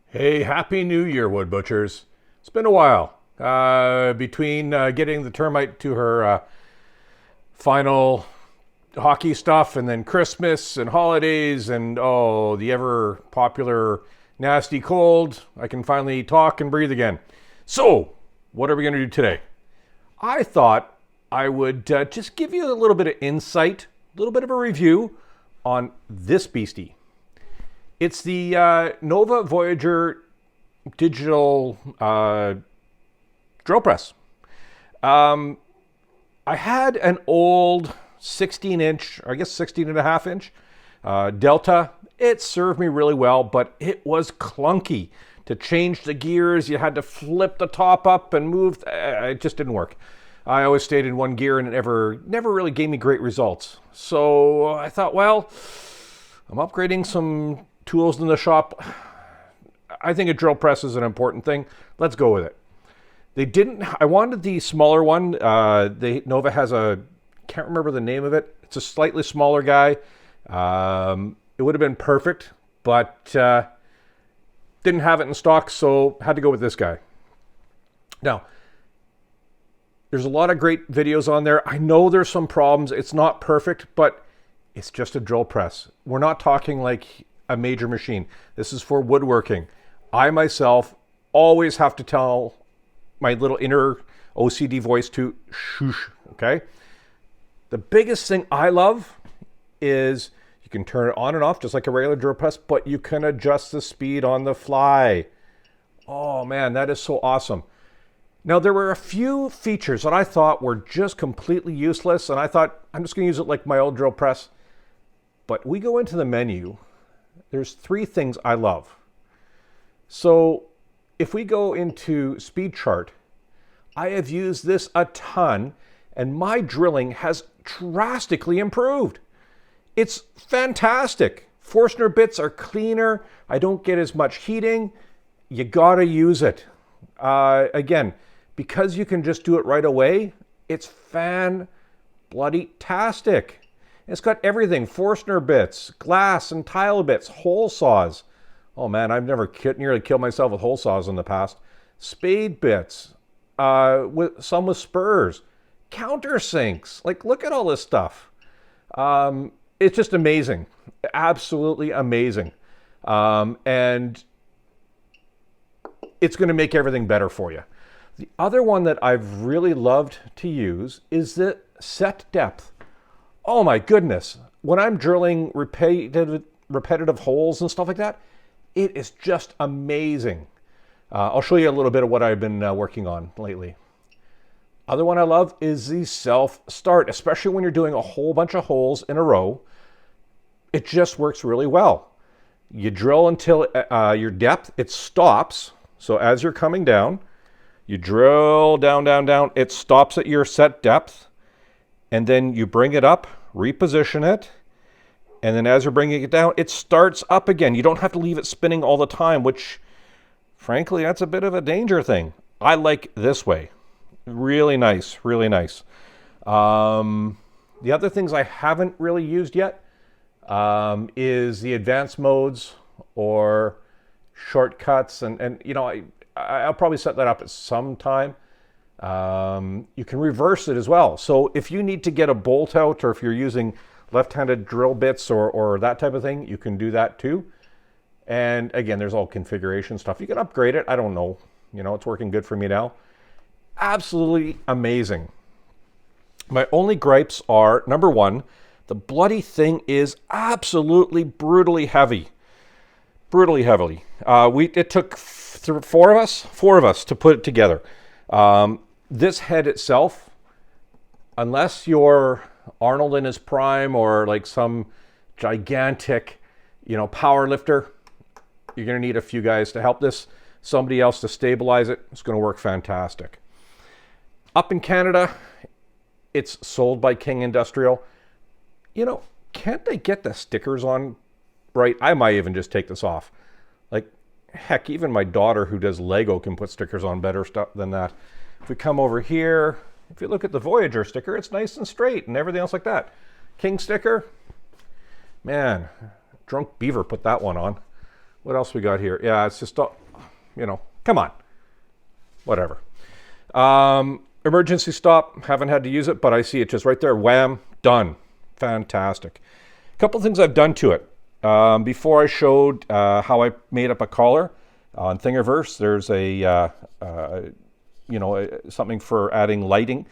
Hey, Happy New Year, Wood Butchers. It's been a while between getting the termite to her final hockey stuff and then Christmas and holidays and, oh, the ever popular nasty cold. I can finally talk and breathe again. So, what are we going to do today? I thought I would just give you a little bit of insight, a little bit of a review on this beastie. It's the Nova Voyager digital drill press. I had an old 16-inch, I guess 16 and a half inch Delta. It served me really well, but it was clunky. To change the gears, you had to flip the top up and move. It just didn't work. I always stayed in one gear and it never really gave me great results. So I thought, well, I'm upgrading some tools in the shop. I think a drill press is an important thing. Let's go with it. I wanted the smaller one. Nova has can't remember the name of it. It's a slightly smaller guy. It would have been perfect, but didn't have it in stock, so had to go with this guy. Now, there's a lot of great videos on there. I know there's some problems. It's not perfect, but it's just a drill press. We're not talking like a major machine. This is for woodworking. I myself always have to tell my little inner OCD voice to shoosh, okay? The biggest thing I love is you can turn it on and off just like a regular drill press, but you can adjust the speed on the fly. Oh man, that is so awesome. Now there were a few features that I thought were just completely useless, and I thought I'm just gonna use it like my old drill press. But we go into the menu. There's three things I love. So if we go into speed chart, I have used this a ton and my drilling has drastically improved. It's fantastic. Forstner bits are cleaner. I don't get as much heating. You gotta use it. Again, because you can just do it right away, it's fan-bloody-tastic. It's got everything, Forstner bits, glass and tile bits, hole saws. Oh man, I've never nearly killed myself with hole saws in the past. Spade bits, some with spurs, countersinks. Like, look at all this stuff. It's just amazing, absolutely amazing. And it's gonna make everything better for you. The other one that I've really loved to use is the set depth. Oh my goodness, when I'm drilling repetitive holes and stuff like that, it is just amazing. I'll show you a little bit of what I've been working on lately. Other one I love is the self-start, especially when you're doing a whole bunch of holes in a row. It just works really well. You drill until your depth, it stops. So as you're coming down, you drill down, down, down. It stops at your set depth. And then you bring it up, reposition it, and then as you're bringing it down, it starts up again. You don't have to leave it spinning all the time, which, frankly, that's a bit of a danger thing. I like this way. Really nice, really nice. The other things I haven't really used yet is the advanced modes or shortcuts, and you know, I'll probably set that up at some time. You can reverse it as well. So if you need to get a bolt out, or if you're using left-handed drill bits or that type of thing, you can do that too. And again, there's all configuration stuff. You can upgrade it. I don't know. You know, it's working good for me now. Absolutely amazing. My only gripes are, number one, the bloody thing is absolutely brutally heavy. Brutally heavily. It took four of us to put it together. This head itself, unless you're Arnold in his prime or like some gigantic, you know, power lifter, you're going to need a few guys to help this. Somebody else to stabilize it. It's going to work fantastic. Up in Canada, it's sold by King Industrial. You know, can't they get the stickers on right? I might even just take this off. Like, heck, even my daughter who does Lego can put stickers on better stuff than that. If we come over here, if you look at the Voyager sticker, it's nice and straight and everything else like that. King sticker, man, Drunk Beaver put that one on. What else we got here? Yeah, it's just, you know, come on. Whatever. Emergency stop, haven't had to use it, but I see it just right there. Wham, done. Fantastic. A couple things I've done to it. Before I showed how I made up a collar on Thingiverse, there's a, you know, something for adding lighting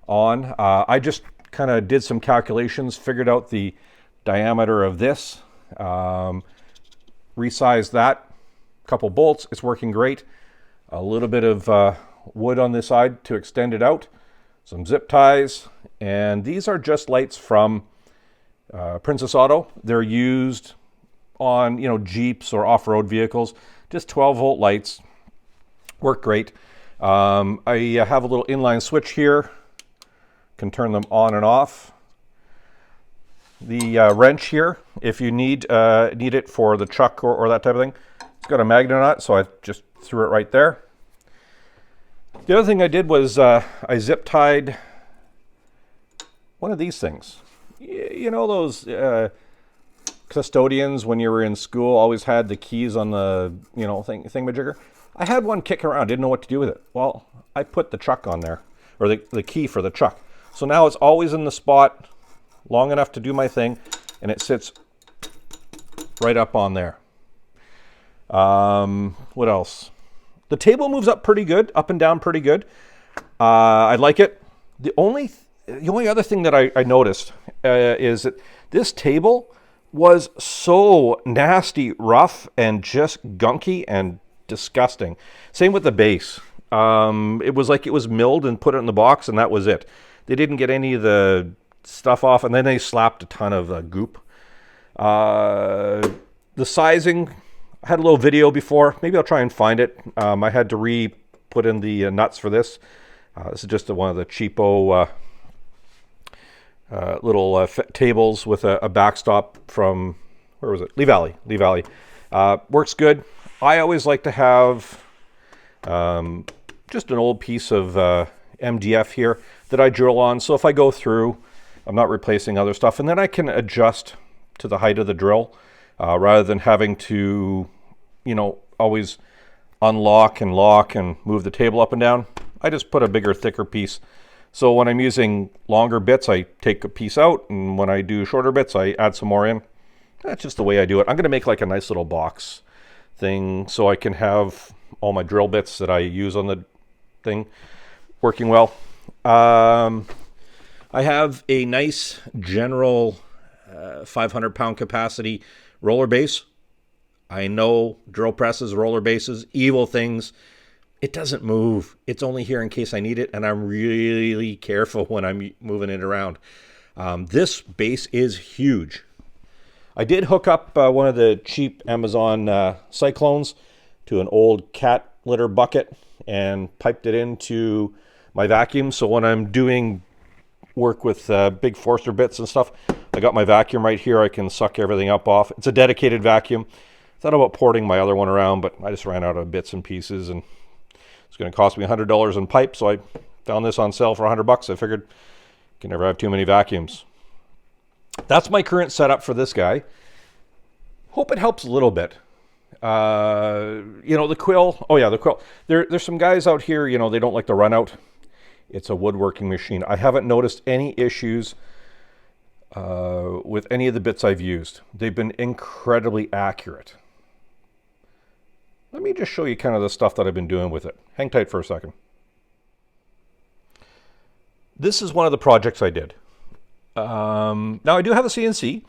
on. I just kind of did some calculations, figured out the diameter of this, resized that, couple bolts, it's working great. A little bit of wood on this side to extend it out, some zip ties, and these are just lights from Princess Auto. They're used on, you know, Jeeps or off-road vehicles, just 12-volt lights, work great. I have a little inline switch here, can turn them on and off. The wrench here, if you need it for the chuck or that type of thing, it's got a magnet on it, so I just threw it right there. The other thing I did was I zip tied one of these things. You know those custodians when you were in school always had the keys on the, you know, thingamajigger? I had one kicking around, didn't know what to do with it. Well, I put the chuck on there, or the key for the chuck. So now it's always in the spot long enough to do my thing, and it sits right up on there. What else? The table moves up pretty good, up and down pretty good. I like it. The only other thing that I noticed is that this table was so nasty, rough, and just gunky and disgusting. Same with the base. It was like it was milled and put it in the box, and that was it. They didn't get any of the stuff off, and then they slapped a ton of goop. The sizing, I had a little video before. Maybe I'll try and find it. I had to put in the nuts for this. This is just one of the cheapo little tables with a backstop from, where was it? Lee Valley. Lee Valley. Works good. I always like to have just an old piece of MDF here that I drill on. So if I go through, I'm not replacing other stuff. And then I can adjust to the height of the drill rather than having to, you know, always unlock and lock and move the table up and down. I just put a bigger, thicker piece. So when I'm using longer bits, I take a piece out, and when I do shorter bits, I add some more in. That's just the way I do it. I'm going to make like a nice little box thing so I can have all my drill bits that I use on the thing working well. I have a nice general 500-pound capacity roller base. I know drill presses, roller bases, evil things. It doesn't move. It's only here in case I need it, and I'm really careful when I'm moving it around. This base is huge. I did hook up one of the cheap Amazon Cyclones to an old cat litter bucket and piped it into my vacuum. So when I'm doing work with big Forster bits and stuff, I got my vacuum right here. I can suck everything up off. It's a dedicated vacuum. Thought about porting my other one around, but I just ran out of bits and pieces, and it's going to cost me $100 in pipe. So I found this on sale for $100. I figured you can never have too many vacuums. That's my current setup for this guy. Hope it helps a little bit. You know, the quill. Oh yeah, the quill. There's some guys out here, you know, they don't like to run out. It's a woodworking machine. I haven't noticed any issues with any of the bits I've used. They've been incredibly accurate. Let me just show you kind of the stuff that I've been doing with it. Hang tight for a second. This is one of the projects I did. Now I do have a CNC,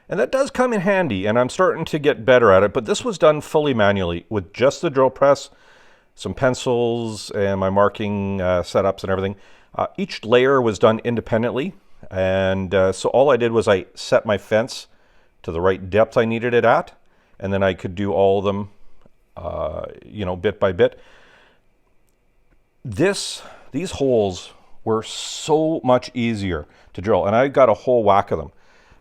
and that does come in handy, and I'm starting to get better at it, but this was done fully manually with just the drill press, some pencils, and my marking setups and everything. Each layer was done independently, and so all I did was I set my fence to the right depth I needed it at, and then I could do all of them, you know, bit by bit. These holes were so much easier to drill, and I got a whole whack of them.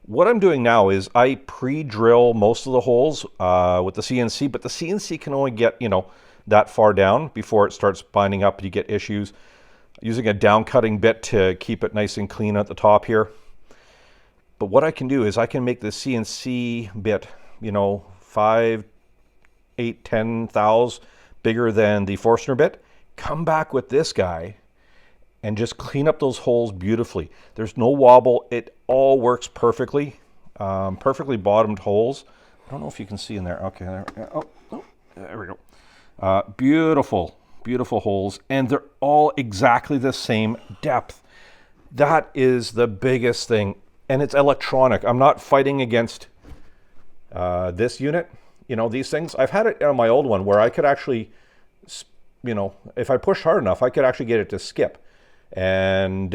What I'm doing now is I pre-drill most of the holes with the CNC, but the CNC can only get, you know, that far down before it starts binding up. You get issues. Using a down cutting bit to keep it nice and clean at the top here. But what I can do is I can make the CNC bit, you know, 5, 8, 10 thous bigger than the Forstner bit. Come back with this guy and just clean up those holes beautifully. There's no wobble. It all works perfectly. Perfectly bottomed holes. I don't know if you can see in there. Okay, there, there we go. Beautiful, beautiful holes. And they're all exactly the same depth. That is the biggest thing. And it's electronic. I'm not fighting against this unit. You know, these things. I've had it on my old one where I could actually, you know, if I pushed hard enough, I could actually get it to skip. And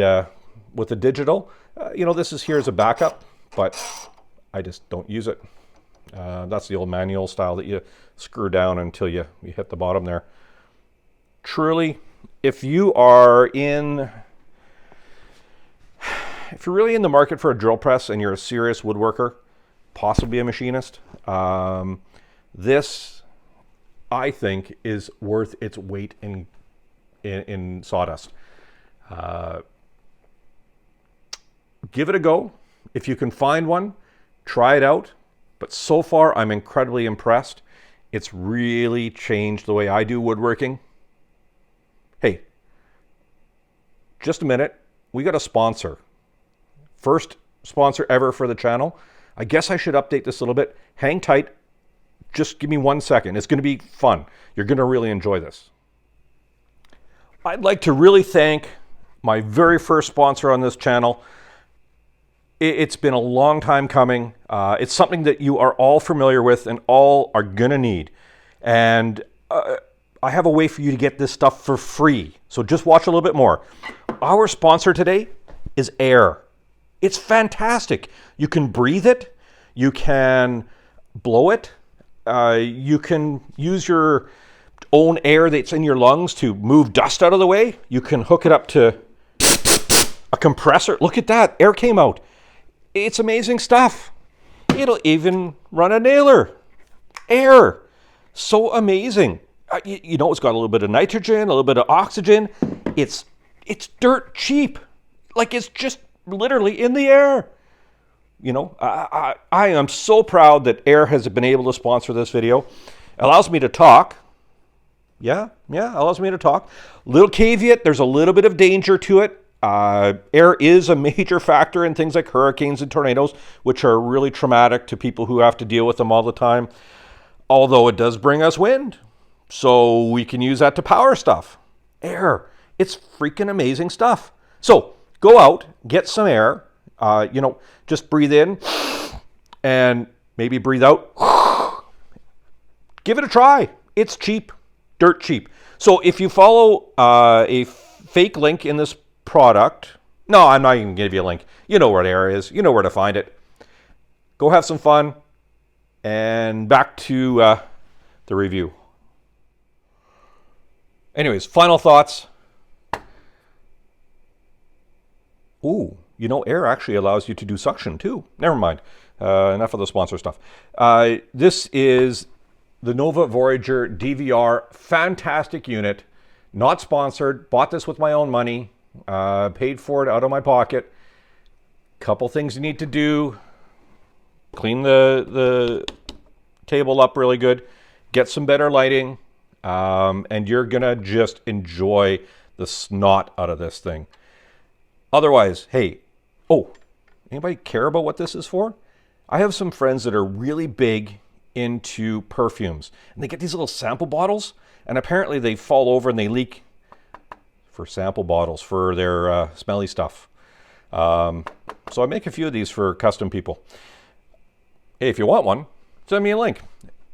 with the digital, you know, this is here as a backup, but I just don't use it. That's the old manual style that you screw down until you hit the bottom there. Truly, if you're really in the market for a drill press and you're a serious woodworker, possibly a machinist, this, I think, is worth its weight in sawdust. Give it a go. If you can find one, try it out. But so far, I'm incredibly impressed. It's really changed the way I do woodworking. Hey, just a minute. We got a sponsor. First sponsor ever for the channel. I guess I should update this a little bit. Hang tight. Just give me 1 second. It's going to be fun. You're going to really enjoy this. I'd like to really thank my very first sponsor on this channel. It's been a long time coming. It's something that you are all familiar with and all are going to need. And I have a way for you to get this stuff for free. So just watch a little bit more. Our sponsor today is air. It's fantastic. You can breathe it. You can blow it. You can use your own air that's in your lungs to move dust out of the way. You can hook it up to a compressor. Look at that. Air came out. It's amazing stuff. It'll even run a nailer. Air. So amazing. You know, it's got a little bit of nitrogen, a little bit of oxygen. It's dirt cheap. Like it's just literally in the air. You know, I am so proud that Air has been able to sponsor this video. Allows me to talk. Yeah, allows me to talk. Little caveat, there's a little bit of danger to it. Air is a major factor in things like hurricanes and tornadoes, which are really traumatic to people who have to deal with them all the time. Although it does bring us wind. So we can use that to power stuff. Air. It's freaking amazing stuff. So go out, get some air. You know, just breathe in and maybe breathe out. Give it a try. It's cheap. Dirt cheap. So if you follow a fake link in this product, no, I'm not even going to give you a link. You know where air is. You know where to find it. Go have some fun. And back to the review. Anyways, final thoughts. Ooh, you know, air actually allows you to do suction too. Never mind. Enough of the sponsor stuff. This is the Nova Voyager DVR. Fantastic unit. Not sponsored. Bought this with my own money. Paid for it out of my pocket. Couple things you need to do. Clean the table up really good. Get some better lighting. And you're going to just enjoy the snot out of this thing. Otherwise, hey, anybody care about what this is for? I have some friends that are really big into perfumes. And they get these little sample bottles. And apparently they fall over and they leak for sample bottles for their smelly stuff. So I make a few of these for custom people. Hey, if you want one, send me a link.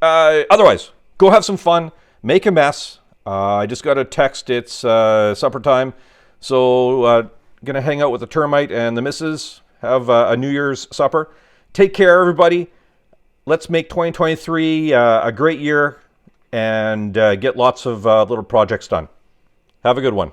Otherwise, go have some fun. Make a mess. I just got a text. It's supper time. So going to hang out with the termite and the missus. Have a New Year's supper. Take care, everybody. Let's make 2023 a great year and get lots of little projects done. Have a good one.